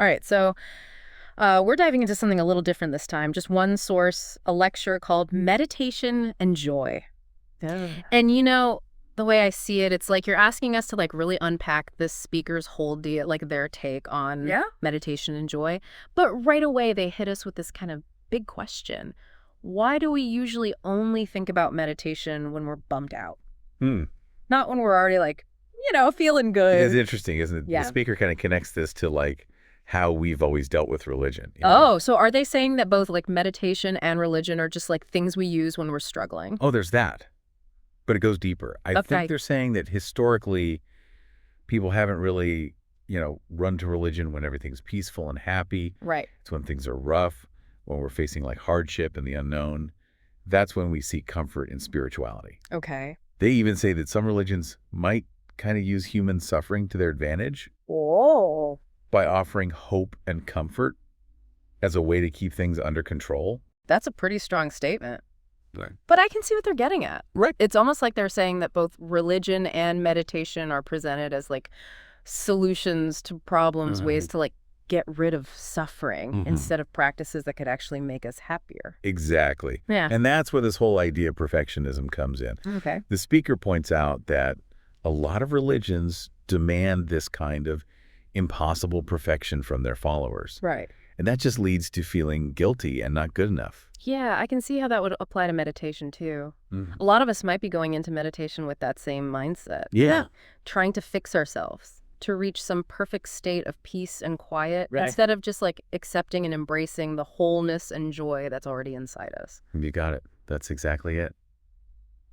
All right, so we're diving into something a little different this time. Just one source, a lecture called Meditation and Joy. Yeah. And the way I see it, it's like you're asking us to like really unpack this speaker's whole deal, like their take on Yeah? meditation and joy. But right away, they hit us with this kind of big question. Why do we usually only think about meditation when we're bummed out? Hmm. Not when we're already like, feeling It's good. interesting, isn't it? Yeah. The speaker kind of connects this to like how we've always dealt with religion. Oh, so are they saying that both like meditation and religion are just like things we use when we're struggling? Oh, there's that. But it goes deeper. I Okay. think they're saying that historically people haven't really, run to religion when everything's peaceful and happy. Right. It's when things are rough, when we're facing like hardship and the unknown. That's when we seek comfort in spirituality. Okay. They even say that some religions might kind of use human suffering to their advantage Oh. by offering hope and comfort as a way to keep things under control. That's a pretty strong statement. Right. But I can see what they're getting at. Right. It's almost like they're saying that both religion and meditation are presented as like solutions to problems, ways to like get rid of suffering instead of practices that could actually make us happier. Exactly. Yeah. And that's where this whole idea of perfectionism comes in. Okay. The speaker points out that a lot of religions demand this kind of impossible perfection from their followers. Right. And that just leads to feeling guilty and not good enough. Yeah, I can see how that would apply to meditation too. A lot of us might be going into meditation with that same mindset. Yeah. Trying to fix ourselves, to reach some perfect state of peace and quiet, Right. instead of just like accepting and embracing the wholeness and joy that's already inside us. You got it. That's exactly it.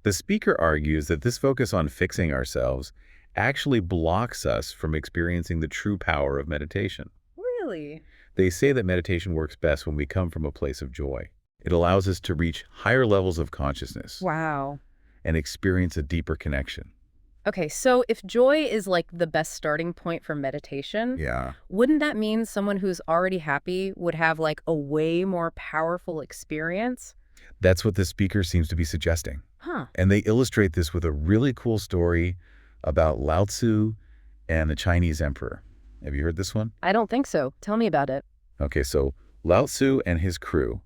The speaker argues that this focus on fixing ourselves actually blocks us from experiencing the true power of meditation. Really? They say that meditation works best when we come from a place of joy. It allows us to reach higher levels of consciousness Wow. and experience a deeper connection. Okay, so if joy is like the best starting point for meditation, Yeah. wouldn't that mean someone who's already happy would have like a way more powerful experience? That's what the speaker seems to be suggesting. Huh. And they illustrate this with a really cool story about Lao Tzu and the Chinese emperor. Have you heard this one? I don't think so. Tell me about it. Okay, so Lao Tzu and his crew,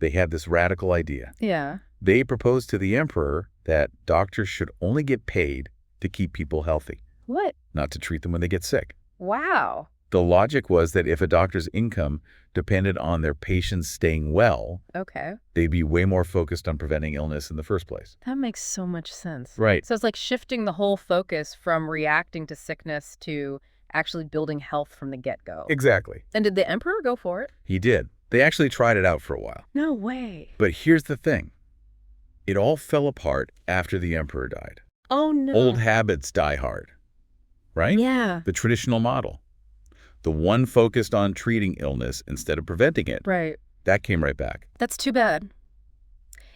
they had this radical idea. Yeah. They proposed to the emperor that doctors should only get paid to keep people healthy, What? not to treat them when they get sick. Wow. The logic was that if a doctor's income depended on their patients staying well, Okay. they'd be way more focused on preventing illness in the first place. That makes so much sense. Right. So it's like shifting the whole focus from reacting to sickness to actually building health from the get-go. Exactly. And did the emperor go for it? He did. They actually tried it out for a while. No way. But here's the thing. It all fell apart after the emperor died. Oh, no. Old habits die hard, right? Yeah. The traditional model. The one focused on treating illness instead of preventing it. Right. That came right back. That's too bad.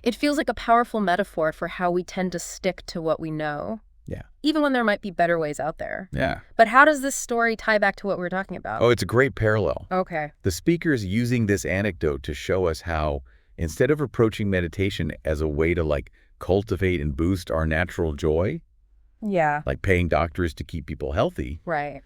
It feels like a powerful metaphor for how we tend to stick to what we know. Yeah. Even when there might be better ways out there. Yeah. But how does this story tie back to what we were talking about? Oh, it's a great parallel. Okay. The speaker's using this anecdote to show us how, instead of approaching meditation as a way to like cultivate and boost our natural joy, Yeah. like paying doctors to keep people healthy, Right.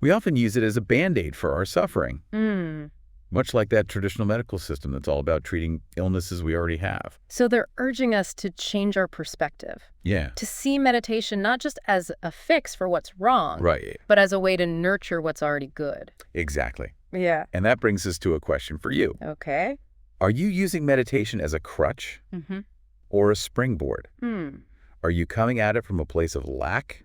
we often use it as a Band-Aid for our suffering. Mm. Much like that traditional medical system that's all about treating illnesses we already have. So they're urging us to change our perspective, Yeah. to see meditation not just as a fix for what's wrong, Right. but as a way to nurture what's already good. Exactly. Yeah. And that brings us to a question for you. Okay. Are you using meditation as a crutch Mm-hmm. or a springboard? Hmm. Are you coming at it from a place of lack,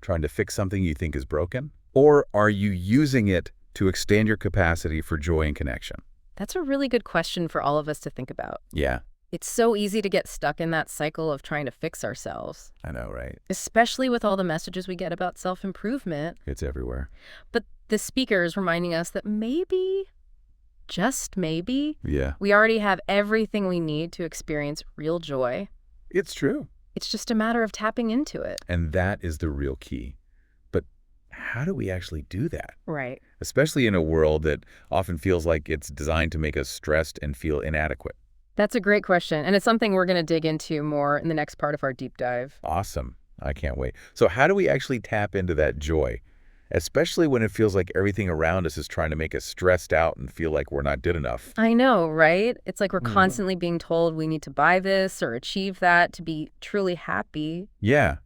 trying to fix something you think is broken? Or are you using it to extend your capacity for joy and connection? That's a really good question for all of us to think about. Yeah, It's so easy to get stuck in that cycle of trying to fix ourselves, I know, right? especially with all the messages we get about self-improvement. It's everywhere. But the speaker is reminding us that maybe, just maybe, Yeah, we already have everything we need to experience real joy. it's true. It's just a matter of tapping into it. And that is the real key. But how do we actually do that? Right. Especially in a world that often feels like it's designed to make us stressed and feel inadequate. That's a great question, and it's something we're going to dig into more in the next part of our deep dive. Awesome. I can't wait. So how do we actually tap into that joy especially when it feels like everything around us is trying to make us stressed out and feel like we're not good enough. I know, right? It's like we're Mhm. constantly being told we need to buy this or achieve that to be truly happy. Yeah.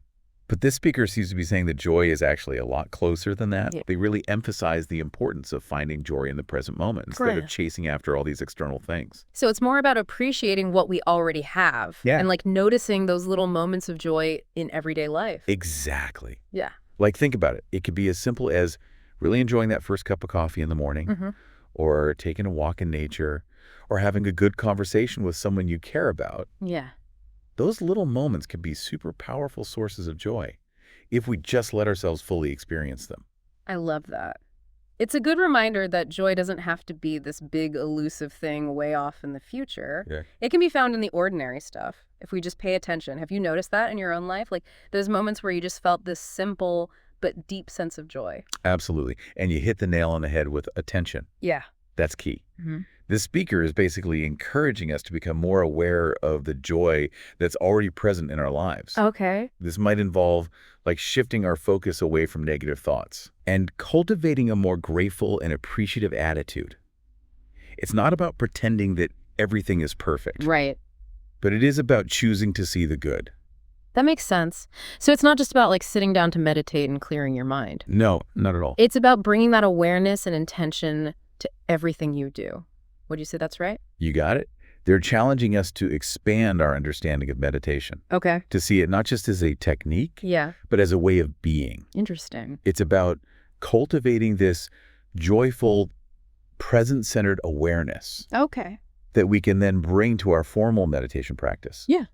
But this speaker seems to be saying that joy is actually a lot closer than that. Yeah. They really emphasize the importance of finding joy in the present moment instead of Correct. chasing after all these external things. So it's more about appreciating what we already have Yeah. and like noticing those little moments of joy in everyday life. Exactly. Yeah. Like, think about it. It could be as simple as really enjoying that first cup of coffee in the morning, Mm-hmm. or taking a walk in nature, or having a good conversation with someone you care about. Yeah. Those little moments can be super powerful sources of joy if we just let ourselves fully experience them. I love that. It's a good reminder that joy doesn't have to be this big elusive thing way off in the future. Yeah. It can be found in the ordinary stuff if we just pay attention. Have you noticed that in your own life? Like those moments where you just felt this simple but deep sense of joy. Absolutely. And you hit the nail on the head with attention. Yeah. That's key. Mm-hmm. This speaker is basically encouraging us to become more aware of the joy that's already present in our lives. Okay. This might involve like shifting our focus away from negative thoughts and cultivating a more grateful and appreciative attitude. It's not about pretending that everything is perfect, Right. but it is about choosing to see the good. That makes sense. So it's not just about like sitting down to meditate and clearing your mind. No, not at all. It's about bringing that awareness and intention to everything you do. Would you say that's right? You got it? They're challenging us to expand our understanding of meditation, Okay. to see it not just as a technique, Yeah. but as a way of being. Interesting. It's about cultivating this joyful, present-centered awareness Okay. that we can then bring to our formal meditation practice. Yeah.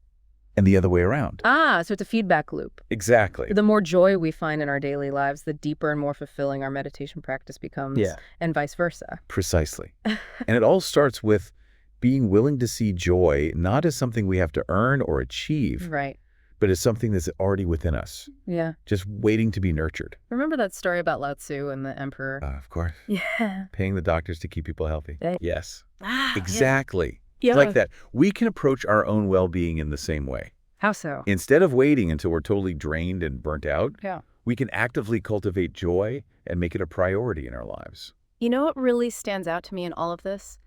And the other way around. Ah, so it's a feedback loop. Exactly. The more joy we find in our daily lives, the deeper and more fulfilling our meditation practice becomes, Yeah. and vice versa. Precisely. And it all starts with being willing to see joy not as something we have to earn or achieve, Right. but as something that's already within us, Yeah. just waiting to be nurtured. Remember that story about Lao Tzu and the emperor? Of course. Yeah. Paying the doctors to keep people healthy. Right. Yes. Ah, Exactly. Yeah. Like that. We can approach our own well-being in the same way. How so? Instead of waiting until we're totally drained and burnt out, Yeah. we can actively cultivate joy and make it a priority in our lives. You know what really stands out to me in all of this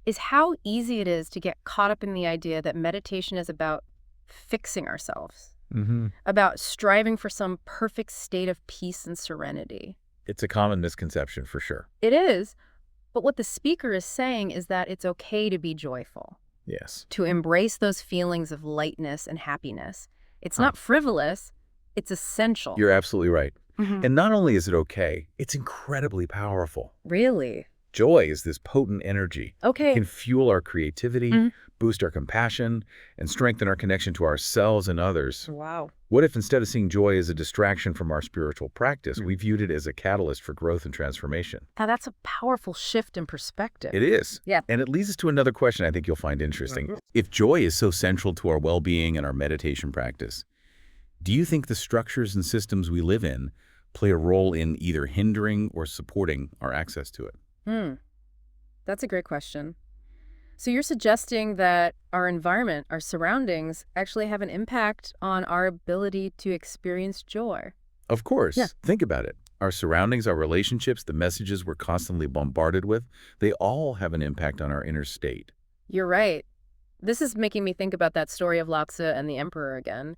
is how easy it is to get caught up in the idea that meditation is about fixing ourselves, Mm-hmm. about striving for some perfect state of peace and serenity. It's a common misconception for sure. It is, but what the speaker is saying is that it's okay to be joyful, Yes. to embrace those feelings of lightness and happiness. It's Huh. not frivolous, it's essential. You're absolutely right. Mhm. And not only is it okay, it's incredibly powerful. Really? Joy is this potent energy. Okay. It can fuel our creativity, Mhm. boost our compassion, and strengthen our connection to ourselves and others. Wow. What if instead of seeing joy as a distraction from our spiritual practice, we viewed it as a catalyst for growth and transformation? Now that's a powerful shift in perspective. It is. Yeah. And it leads us to another question I think you'll find interesting. If joy is so central to our well-being and our meditation practice, do you think the structures and systems we live in play a role in either hindering or supporting our access to it? That's a great question. So you're suggesting that our environment, our surroundings, actually have an impact on our ability to experience joy. Of course. Yeah. Think about it. Our surroundings, our relationships, the messages we're constantly bombarded with, they all have an impact on our inner state. You're right. This is making me think about that story of Lao Tzu and the emperor again.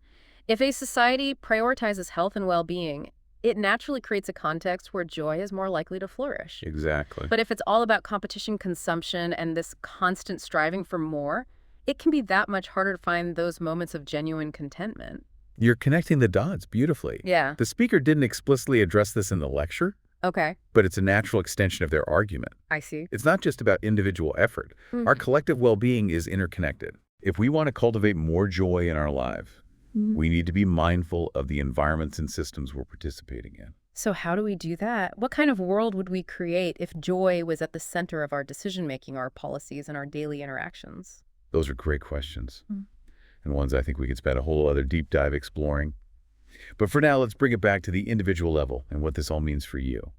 If a society prioritizes health and well-being, it naturally creates a context where joy is more likely to flourish. Exactly. But if it's all about competition, consumption, and this constant striving for more, it can be that much harder to find those moments of genuine contentment. You're connecting the dots beautifully. Yeah. The speaker didn't explicitly address this in the lecture, Okay. but it's a natural extension of their argument. I see. It's not just about individual effort. Our collective well-being is interconnected. If we want to cultivate more joy in our life, we need to be mindful of the environments and systems we're participating in. So how do we do that? What kind of world would we create if joy was at the center of our decision-making, our policies, and our daily interactions? Those are great questions, and ones I think we could spend a whole other deep dive exploring. But for now, let's bring it back to the individual level and what this all means for you.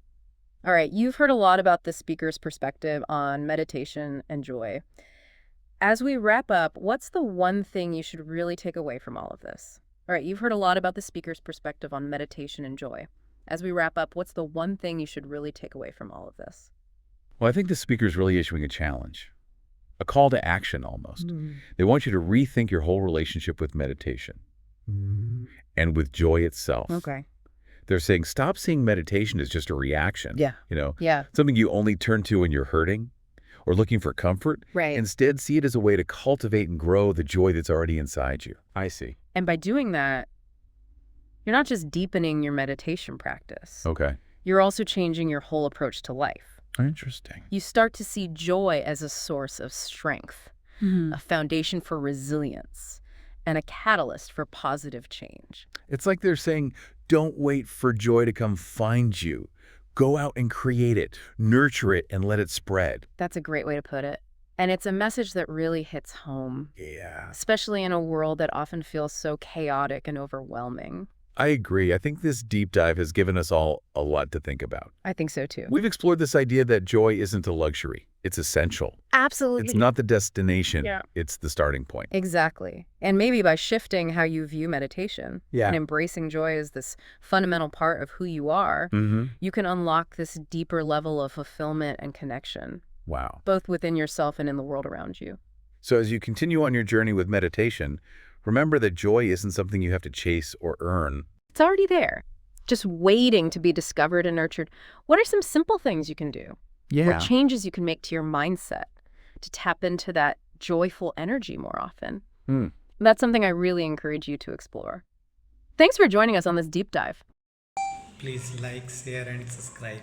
All right, you've heard a lot about the speaker's perspective on meditation and joy. As we wrap up, what's the one thing you should really take away from all of this? All right, you've heard a lot about the speaker's perspective on meditation and joy. As we wrap up, what's the one thing you should really take away from all of this? Well, I think the speaker's really issuing a challenge, a call to action almost. They want you to rethink your whole relationship with meditation and with joy itself. Okay. They're saying stop seeing meditation as just a reaction. Yeah. Yeah. Something you only turn to when you're hurting or looking for comfort. Right. Instead, see it as a way to cultivate and grow the joy that's already inside you. I see. And by doing that, you're not just deepening your meditation practice. Okay. You're also changing your whole approach to life. Interesting. You start to see joy as a source of strength, a foundation for resilience, and a catalyst for positive change. It's like they're saying, don't wait for joy to come find you. Go out and create it, nurture it, and let it spread. That's a great way to put it. And it's a message that really hits home, Yeah. especially in a world that often feels so chaotic and overwhelming. I agree. I think this deep dive has given us all a lot to think about. I think so too. We've explored this idea that joy isn't a luxury. It's essential. Absolutely. It's not the destination. Yeah. It's the starting point. Exactly. And maybe by shifting how you view meditation and embracing joy as this fundamental part of who you are, you can unlock this deeper level of fulfillment and connection, Wow. both within yourself and in the world around you. So as you continue on your journey with meditation, remember that joy isn't something you have to chase or earn. It's already there, just waiting to be discovered and nurtured. What are some simple things you can do? What changes you can make to your mindset to tap into that joyful energy more often? That's something I really encourage you to explore. Thanks for joining us on this deep dive. Please like, share and subscribe.